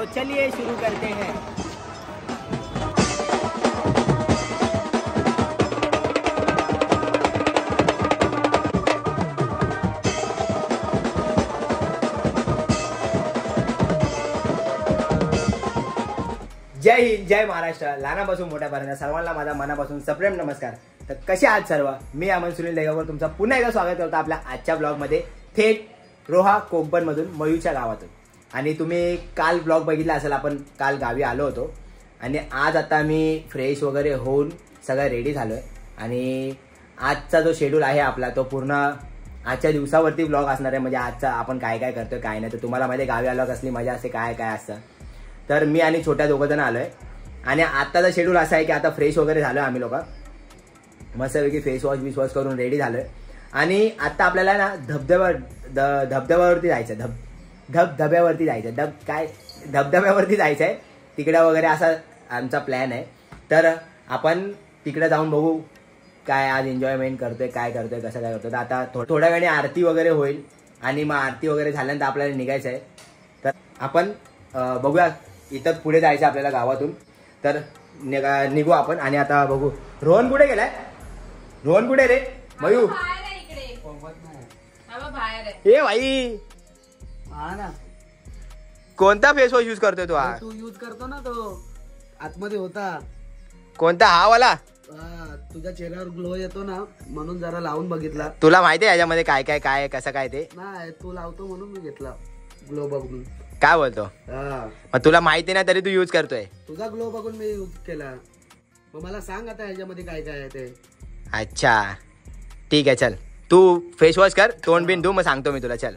तो चलिए शुरू करते हैं। जय हिंद, जय महाराष्ट्र। लहानापासून मोठ्यापर्यंत सर्वांना माझा मनापासून सप्रेम नमस्कार। तर कसे आहात सर्व? मी अमन सुनील देगावकर तुमचा पुन्हा एकदा स्वागत करतो आपल्या आजच्या ब्लॉग मध्ये, थेट रोहा कोकण मधून, मयूच्या गावातून। आणि तुम्ही काल ब्लॉग बघितला असेल, आपण काल गावी आलो होतो आणि आज आता मी फ्रेश वगैरे होऊन सगळं रेडी झालोय। आणि आजचा जो शेड्यूल आहे आपला तो पूर्ण आजच्या दिवसावरती ब्लॉग असणार आहे। म्हणजे आजचा आपण काय काय करतोय काय नाही, तर तुम्हाला माहिती गावी आलो कसली मजा असते, काय काय असतं। तर मी आणि छोट्या दोघं जण आलोय आणि आत्ताचा शेड्यूल असा आहे की आता फ्रेश वगैरे झालोय आम्ही लोक, मस्तपैकी फेस वॉश करून रेडी झालोय। आणि आता आपल्याला ना धबधब्यावरती जायचं, धबधब्यावरती जायचं, धबधब्यावरती जायचंय तिकडे वगैरे, असा आमचा प्लॅन आहे। तर आपण तिकडे जाऊन बघू काय आज एन्जॉयमेंट करतोय, काय करतोय, कसं काय करतोय। तर आता थोड्या वेळाने आरती वगैरे होईल आणि मग आरती वगैरे झाल्यानंतर आपल्याला निघायचं आहे। तर आपण बघूया, इथं पुढे जायचं आपल्याला गावातून, तर निघू आपण। आणि आता बघू रोहन कुठे गेलाय, रोहन कुठे रे? मयू ए भाई, हा ना, कोणता फेस वॉश यूज करतोय तू? तू यूज करतो ना, तो आतमध्ये होता कोणता? हा वाला? तुझ्या चेहऱ्यावर ग्लो येतो ना, म्हणून जरा लावून बघितला। तुला माहिती आहे याच्यामध्ये काय काय काय कसं काय ते? नाही, तू लावतो म्हणून मी घेतला ग्लो बघून। काय बोलतो? मग तुला माहिती नाही तरी तू यूज करतोय? तुझा ग्लो बघून मी यूज केला। मग मला सांग आता ह्याच्यामध्ये काय काय आहे ते। अच्छा ठीक आहे, चल तू फेस वॉश कर, तोंड बिन धू, मग सांगतो मी तुला। चल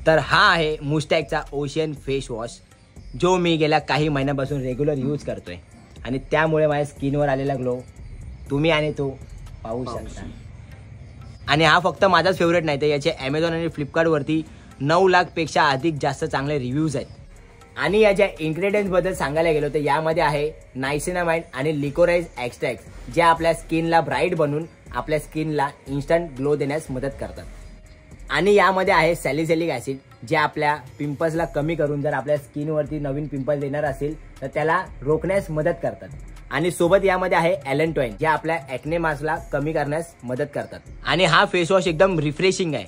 तर हा आहे मुस्टॅकचा ओशियन फेस वॉश, जो मी गेल्या काही महिन्यापासून रेग्युलर यूज करतोय आणि त्यामुळे माझ्या स्किनवर आलेला ग्लो तुम्ही आणि तो पाहू शकता। आणि हा फक्त माझाच फेवरेट नाही, तर याचे ॲमेझॉन आणि फ्लिपकार्टवरती 9 लाखपेक्षा अधिक जास्त चांगले रिव्ह्यूज आहेत। आणि याच्या इन्ग्रेडियंट्सबद्दल सांगायला गेलो तर यामध्ये आहे नायसिनामाइड आणि लिकोराइज एक्स्ट्रॅक्ट, जे आपल्या स्किनला ब्राईट बनवून आपल्या स्किनला इन्स्टंट ग्लो देण्यास मदत करतात। आणि यामध्ये आहे सॅलिसिलिक ॲसिड, जे आपल्या पिंपल्सला कमी करून जर आपल्या स्किनवरती नवीन पिंपल्स येणार असेल तर त्याला रोखण्यास मदत करतात। आणि सोबत यामध्ये आहे ॲलेंटोइन, जे आपल्या ॲक्ने मार्क्सला कमी करण्यास मदत करतात। आणि हा फेस वॉश एकदम रिफ्रेशिंग आहे,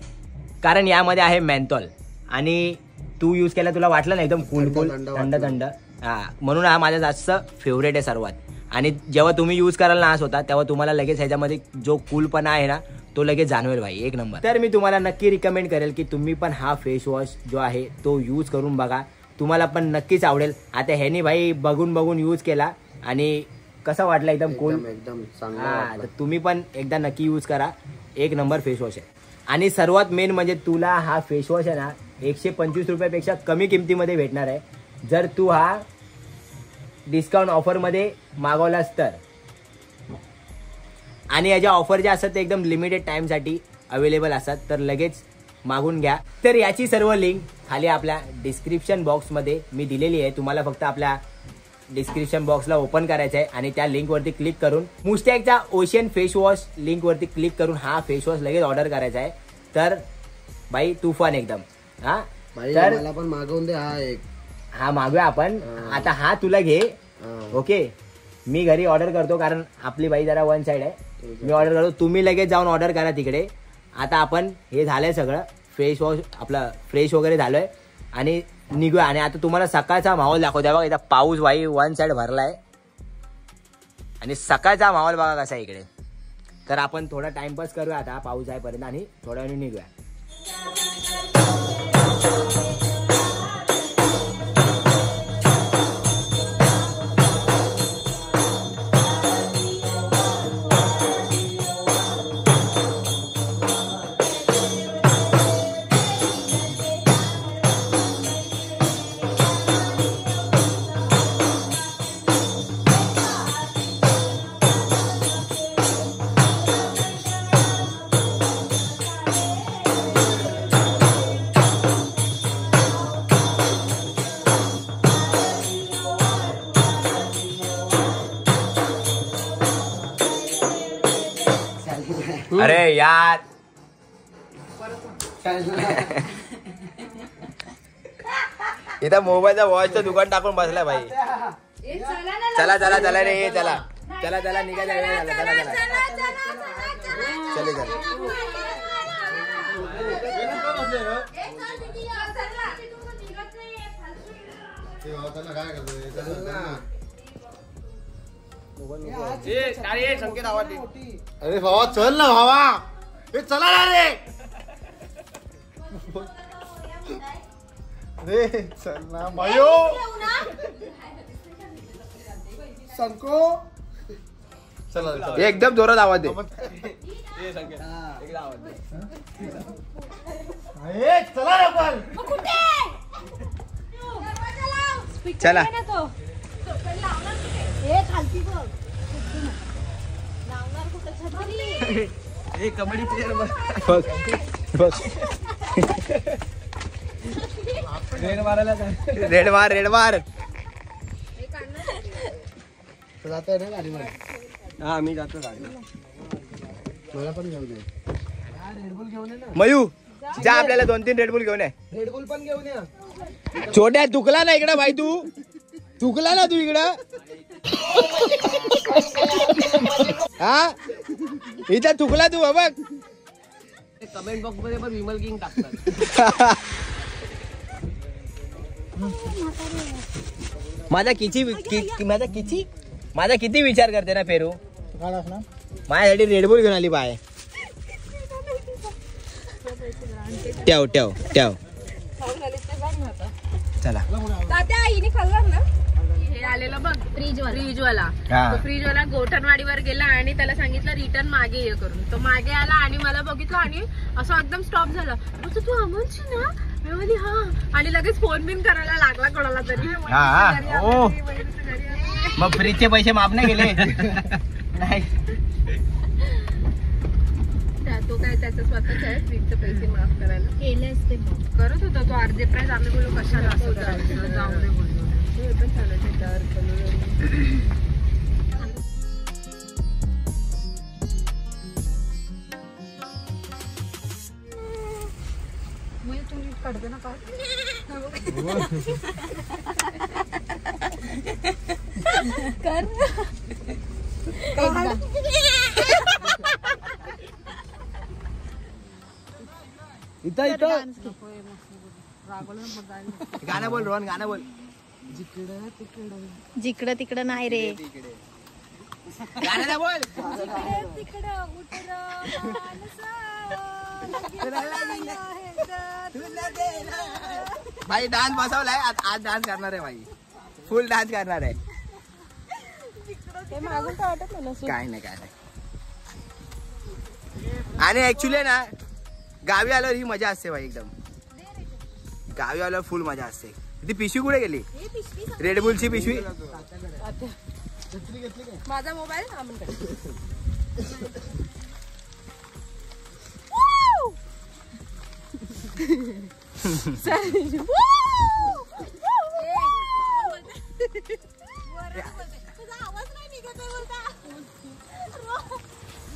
कारण यामध्ये आहे मेंथॉल। आणि तू यूज केला, तुला वाटलं ना एकदम कूल थंड? हा, म्हणून हा माझा जास्त फेवरेट आहे सर्वात। आणि जेव्हा तुम्ही यूज कराल ना स्वतः, तेव्हा तुम्हाला लगेच ह्याच्यामध्ये जो कूलपणा आहे ना तो लगेच जाणवेल भाई, एक नंबर। तर मी तुम्हाला नक्की रिकमेंड करेल की तुम्ही पण हा फेस वॉश जो आहे तो यूज करून बघा, तुम्हाला पण नक्कीच आवडेल। आता ह्यानी भाई बघून यूज केला आणि कसं वाटलं? एकदम कूल, एकदम चांगला। तर तुम्ही पण एकदा नक्की यूज करा, एक नंबर फेस वॉश आहे। आणि सर्वात मेन म्हणजे तुला हा फेस वॉश आहे ना 125 रुपयापेक्षा कमी किमतीमध्ये भेटणार आहे, जर तू हा डिस्काउंट ऑफरमध्ये मागवलास तर। आणि याच्या ऑफर ज्या असतात ते एकदम लिमिटेड टाइमसाठी अवेलेबल असतात, तर लगेच मागून घ्या। तर याची सर्व लिंक खाली आपल्या डिस्क्रिप्शन बॉक्समध्ये मी दिलेली आहे, तुम्हाला फक्त आपल्या डिस्क्रिप्शन बॉक्सला ओपन करायचं आहे आणि त्या लिंकवरती क्लिक करून मुस्टॅकचा ओशियन फेस वॉश लिंकवरती क्लिक करून हा फेस वॉश लगेच ऑर्डर करायचा आहे। तर भाई तुफान एकदम। हा तर मला पण मागवून दे हा एक। हा मागूया आपण। आता हा तुला घे, ओके? मी घरी ऑर्डर करतो, कारण आपली बाई जरा वन साइड आहे। मी ऑर्डर करतो, तुम्ही लगेच जाऊन ऑर्डर करा तिकडे। आता आपण हे झालंय सगळं, फेस वॉश आपलं फ्रेश वगैरे झालोय आणि निघूया। आणि आता तुम्हाला सकाळचा माहोल दाखवतो बघा, इथं पाऊस बाई वन साइड भरलाय आणि सकाळचा माहोल बघा कसा आहे इकडे। तर आपण थोडा टाइमपास करूया आता पाऊस जाईपर्यंत आणि थोड्या वेळाने निघूया। अरे यार इथं मोबाईलचा वॉचचं दुकान टाकून बसलाय भाई. चला चला चला रे चला चला चला निघायचा वेळ झाला. चला चला चले चला. अरे भावा चल ना भावा. हे चला ना रे. रे चल ना मायो. संको चला एकदम जोरात आवाज दे. चला रे पण. चला कबड्डी प्लेअर बघ बघ. रेड मारायला रेड मार रेड मार. जातोय ना गाडी मध्ये. हा मी जातो गाडी. मला पण घेऊन ये. रेडबुल घेऊन ये ना. मयू जा आपल्याला 2-3 रेडबुल घेऊन ये. रेडबुल पण घेऊन ये. छोट्या तुकला ना इकडं भाई. तू तुकला ना तू इकडं. हा इथं तुकला तू बघ. कमेंट बॉक्स मध्ये पण विमल किंग टाकतात. माझा किती विचार करते ना पेरू. माझ्यासाठी रेडबुल घेऊन आली बाय. ठेव ठेव ठेव. चला आईने खाल्लं ना. हे आलेलं बघ फ्रीजवाला. फ्रीजवाला गोठणवाडीवर गेला आणि त्याला सांगितलं रिटर्न मागे ये करून. तो मागे आला आणि मला बघितलं आणि असं एकदम स्टॉप झाला. तू अमोलची ना. मी म्हणली हा. आणि लगेच फोन बिन करायला लागला कोणाला तरी. मग फ्रीजचे पैसे माफ नाही गेले. नाही तो काय त्याचं स्वतःच आहे फ्रीजचे पैसे माफ करायला. केले असते करत होता तो. अर्धे प्राइस आम्ही बोललो कशाला असं करायचं. जाऊ दे बोललो. हे पण चालत त्यावर काढते ना का कर. इथं गाणं बोल रोहन. गाणं बोल. जिकडं तिकडं नाही रे. गाणं बोल. भाई डान्स बसवलाय आज डान्स करणार आहे भाई. फुल डान्स करणार आहे. काय नाही काय नाही. आणि ऍक्च्युली ना गावी आल्यावर ही मजा असते भाई. एकदम गावी आल्यावर फुल मजा असते. ती पिशवी कुठे गेली. रेडबुलची पिशवी. माझा मोबाईल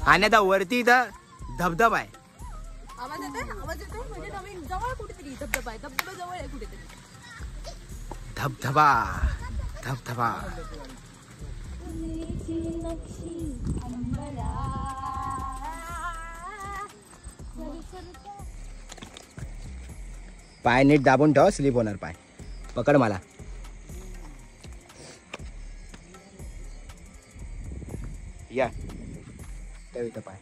आणि आता वरती इथं धबधबा आहे. आवाज येतो म्हणजे नवीन जवळ कुठेतरी धबधबा आहे. धबधबा जवळ आहे कुठेतरी. धबधबा धबधबा. पाय नीट दाबून ठेव. स्लिप होणार पाय. पकड मला. या ठेव इथं पाय.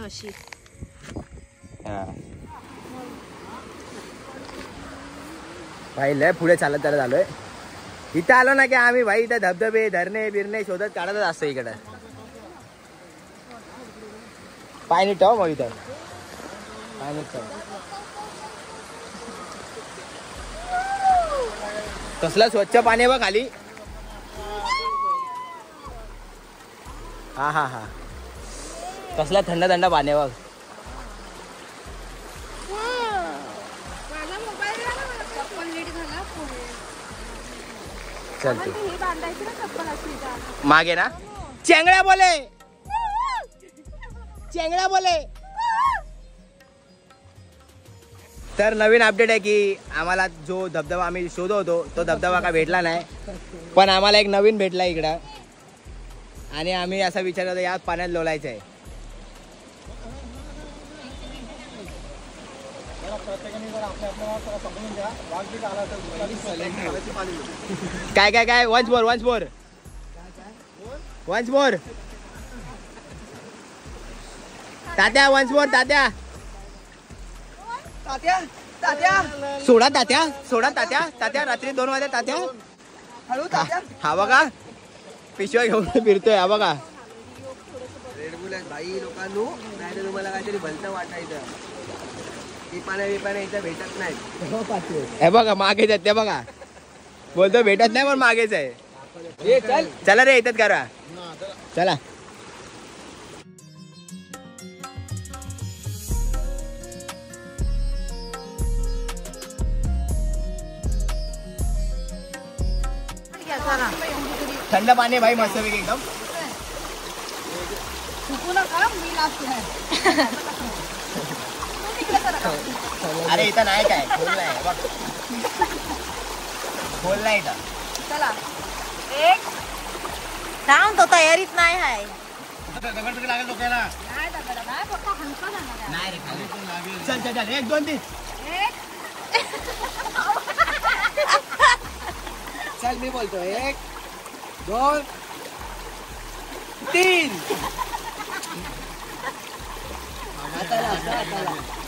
अशी भाई लय पुढे चालत चालत आलोय. इथं आलो ना की आम्ही भाई इथं धबधबे धरणे बिरणे शोधत काढतच असतो इकडं. पाय नीट ठेव मग इथं. पाय नीट ठेव. कसला स्वच्छ पाणी बघ खाली. हा हा हा कसला थंड थंड पाणी बघ. माझा मोबाईल चप्पल नीट झाला. चलते ही बांधायची ना चप्पल अशी. मागे ना चेंगड्या बोले. चेंगडा बोले. तर नवीन अपडेट आहे की आम्हाला जो धबधबा आम्ही शोधत होतो तो धबधबा का भेटला नाही, पण आम्हाला एक नवीन भेटला इकडं आणि आम्ही असा विचार करतो यात पाण्यात लोलायचं आहे. काय काय काय वन्स मोर तात्या वन्स मोर तात्या सोडा तात्या रात्री 2 वाजता तात्या हळू तात्या. हा बघा पिशव्या घेऊन फिरतोय. हा बघा रेडबुल आहे भाई लोकांनो, नाही तर तुम्हाला काहीतरी भलतं वाटायचं. पाण्या इथं भेटत नाही. हे बघा मागेच आहेत ते बघा, बोलतो भेटत नाही पण मागेच आहे. चला रे येतात करा चला. थंड पाणी भाई मस्त पैकी एकदम. अरे इथं नाही काय खोललाय बघ, खोललाय इथं. चला एक सांग तो तयारीत नाही आहे. नाही रे चल 1 2 3 चल मी बोलतो 1 2 3.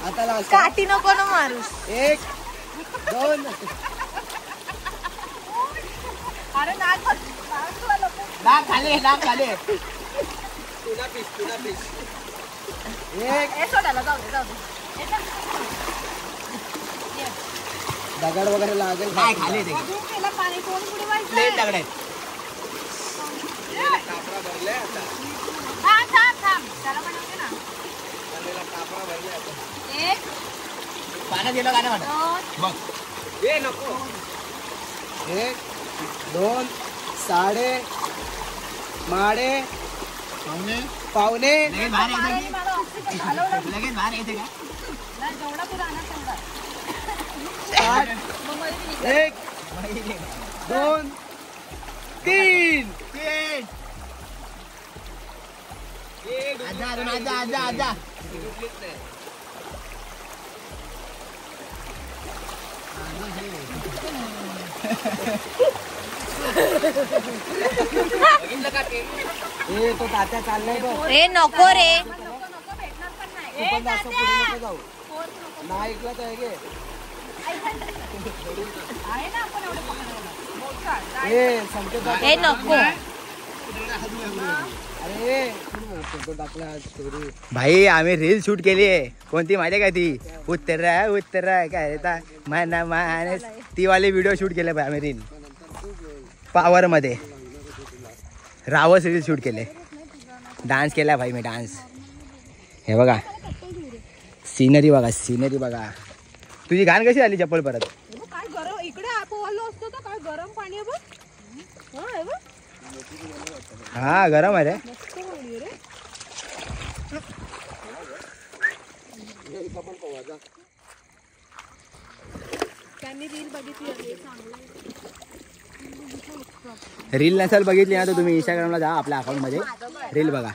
आता काठी नको ना मारूस. 1 2. अरे नाक खाले तुला पीस 1 सोडायला जाऊ दे. दगड वगैरे लागेल काय खाले ते पाणी कोण बुडवायचं. प्लेट दगड आहेत. कापरा भरले आता. थांब त्याला बनवते ना. कापरा भरले आता. 1 पाण्यात गेलं का नाही वाटत बघ. ए नको. 1 2 साडे माडे पावणे लगेच बाहेर येते का? जेवढा पुरा आणा तेवढा. 1 2 3. आजा तो तात्या चाललाय बघ. ए नको रे. तू पण जास्त पुढे नको जाऊ. नाही ऐकलं तर हे घे. संकेत ए नको. अरे फोटो टाकला स्टोरी. भाई आम्ही रील शूट केली आहे. कोणती माहिती का ती उत्तर काय माना मानस ती वाली व्हिडिओ शूट केले भाई आम्ही रील पावर मध्ये. रावस रील शूट केले. डान्स केला भाई मी डान्स. हे बघा सीनरी बघा. तुझी घाण कशी आली चप्पल परत. काय गरम इकडे पोहलो असतो तर काय गरम पाणी आहे बघ. हा गरम आहे रे. रील नसेल बघितली ना तर तुम्ही इंस्टाग्रामला जा आपल्या अकाउंट मध्ये रील बघा.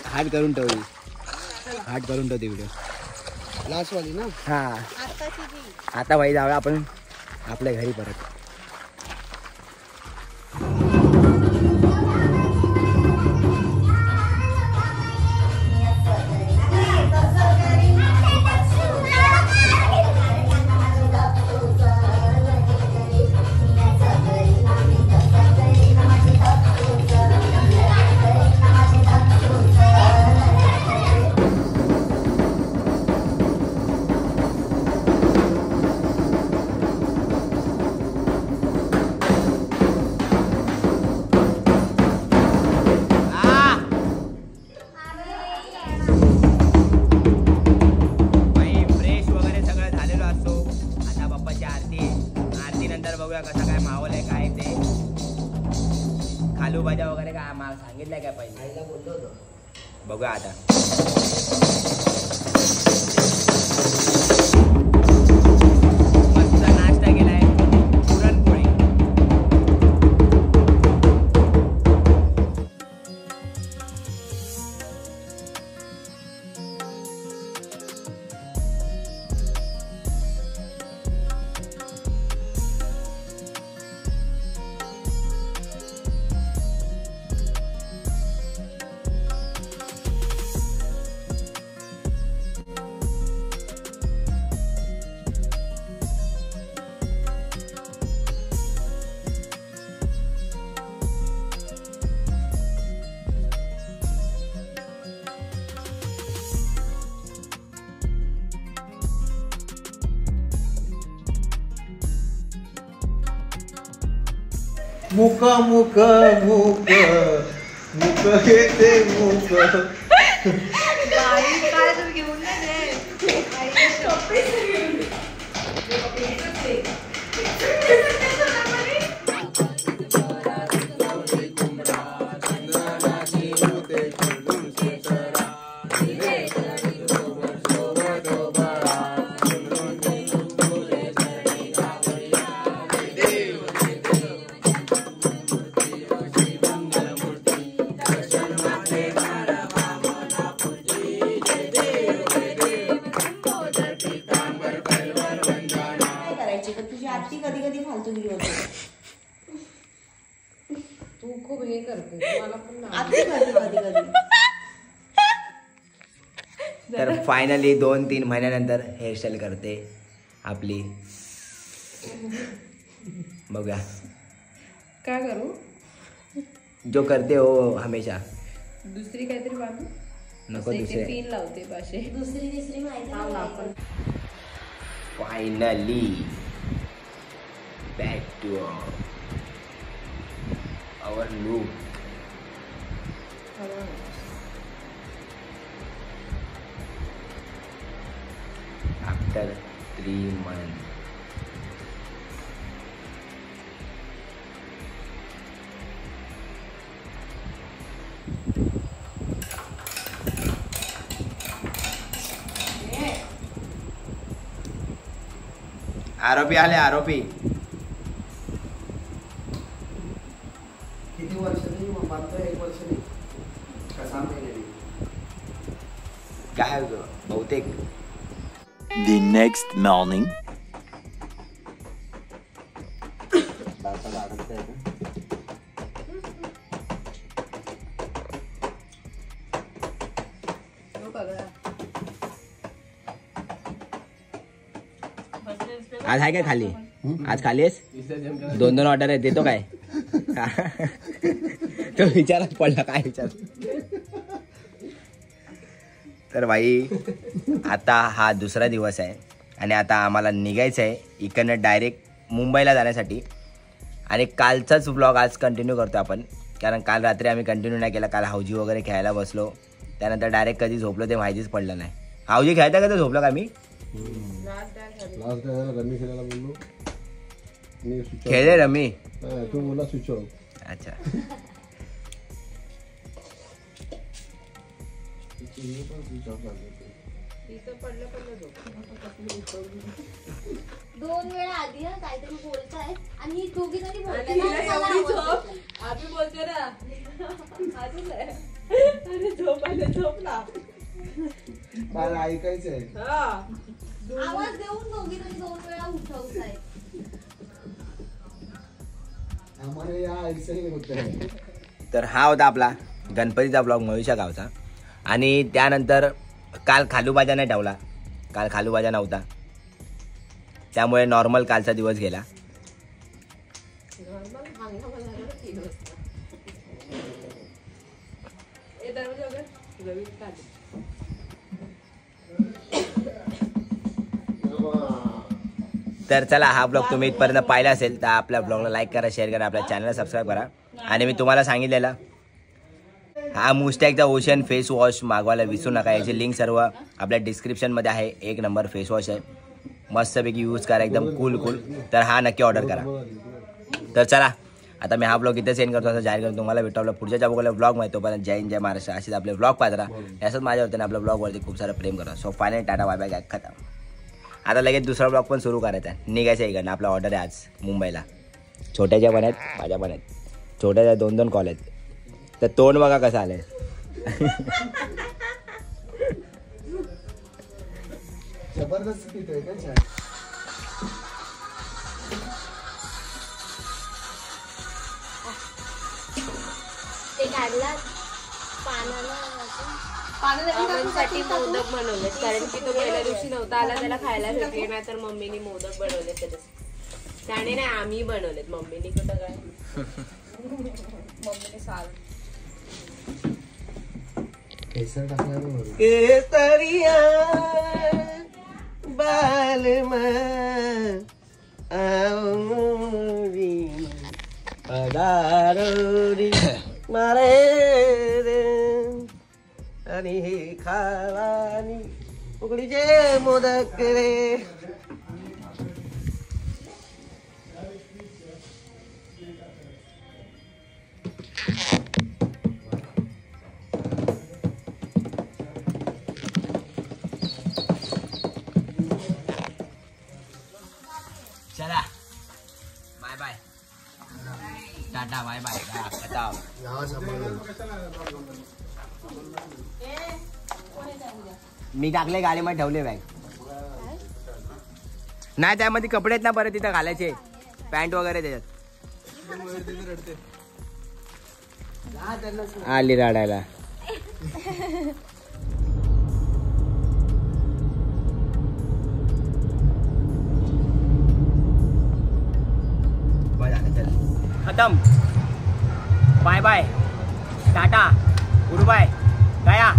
हार्ड करून ठेवते व्हिडिओ लास्ट वाली ना. हा आता भाई जाऊया आपण आपल्या घरी परत. बघा कसा काय माहोल आहे काय ते खालू भाज्या वगैरे काय मला सांगितलंय काय पहिले आईला बोललो होतो. बघूया आता. मस्त नाश्ता केलाय पुरणपोळी. मुक मुक मुक मुक येते मुक. काय तर घेऊन नाही कधी कधी फालतू गिरी होते. तू खूप हे करते मला पण आती कधी कधी. तर फायनली 2-3 महिन्यानंतर हेअरस्टाईल करते आपली. बघूया काय करू. जो करते हो हमेशा. दुसरी काहीतरी बांधू नको दुसरे पिन लावते पाशे. दुसरी तिसरी माहिती. Finally back to our look. After 3 months. आरोपी आले आरोपी. किती वर्ष नाही मात्र 1 वर्ष नाही का 6 महिने काय होतं बहुतेक. The next morning. आज आहे काय खाली. आज खाली आहेस. 2-2 ऑर्डर आहे देतो काय. तो विचारच पडला काय विचार. तर भाई आता हा दुसरा दिवस आहे आणि आता आम्हाला निघायचं आहे इकडनं डायरेक्ट मुंबईला जाण्यासाठी. आणि कालचाच व्लॉग आज कंटिन्यू करतो आपण, कारण काल रात्री आम्ही कंटिन्यू नाही केला. काल हाऊजी वगैरे खेळायला बसलो, त्यानंतर डायरेक्ट कधी झोपलो ते माहितीच पडलं नाही. हाऊजी खेळता का तर झोपलो का मी. लास्ट रमी खेळायला बोललो. खेळले रमी. तू बोला स्विच ऑफ. अच्छा. दोन वेळा आधी काहीतरी बोलताय आणि दोघी जणी बोलताय. आम्ही बोलतो ना अरे झोपला मला ऐकायचंय. आवाज देऊन दोघी जणी 2 वेळा उठवताय. आम्हाला या ऐकायचं होतं. तर हा होता आपला गणपतीचा ब्लॉग मयुषा गावचा. आणि त्यानंतर काल खालूबाजा नाही ठेवला. काल खालूबाजा नव्हता, त्यामुळे नॉर्मल कालचा दिवस गेला. तर चला, हा ब्लॉग तुम्ही इथपर्यंत पाहिला असेल तर आपल्या ब्लॉगला लाईक करा, शेअर करा, आपल्या चॅनलला सबस्क्राईब करा. आणि मी तुम्हाला सांगितलेला हा मुस्टॅकचा ओशन फेस वॉश मागवायला विसरू नका. याची लिंक सर्व आपल्या डिस्क्रिप्शनमध्ये आहे. 1 नंबर फेस वॉश आहे, मस्तपैकी यूज करा, एकदम कूल. तर हा नक्की ऑर्डर करा. तर चला आता मी हा ब्लॉग इथे सेंड करतो असं जाहीर करतो. तुम्हाला भेटतो आपल्या पुढच्या बघायला ब्लॉग माहिती. तोपर्यंत जय हिंद जय महाराष्ट्र. असेच आपले ब्लॉग पाहत राहा. यासच माझ्यावरती ना आपल्या ब्लॉगवरती खूप सारं प्रेम करा. So final tata bye bye खतम. आता लगेच दुसरा ब्लॉग पण सुरू करायचा आहे. निघायचं आहे इकडनं. आपला ऑर्डर आहे आज मुंबईला. छोट्याच्या पण आहेत माझ्या पण आहेत. छोट्याच्या 2-2 कॉल आहेत. तर तोंड बघा कसं आलंय. जबरदस्त पितोय का चहा? ते काढला साठी मोदक बनवले कारण की तो पहिल्या दिवशी नव्हता आला त्याला खायला भेटले नाही तर मम्मीने मोदक बनवले त्याने नाही आम्ही बनवलेत. मम्मीने कुठं काय मम्मीने साल केसर टाकला केसरिया बालमा आवरी पदारोरी मारे रे आणि खावानी उकडीचे मोदक रे. चला bye bye tata bye bye खतम. मी टाकले गाडीमध्ये ठेवले बॅग. नाही त्यामध्ये कपडे आहेत ना परत तिथं घालायचे पॅन्ट वगैरे त्याच्यात. आली राडायला. खतम bye bye tata goodbye गया.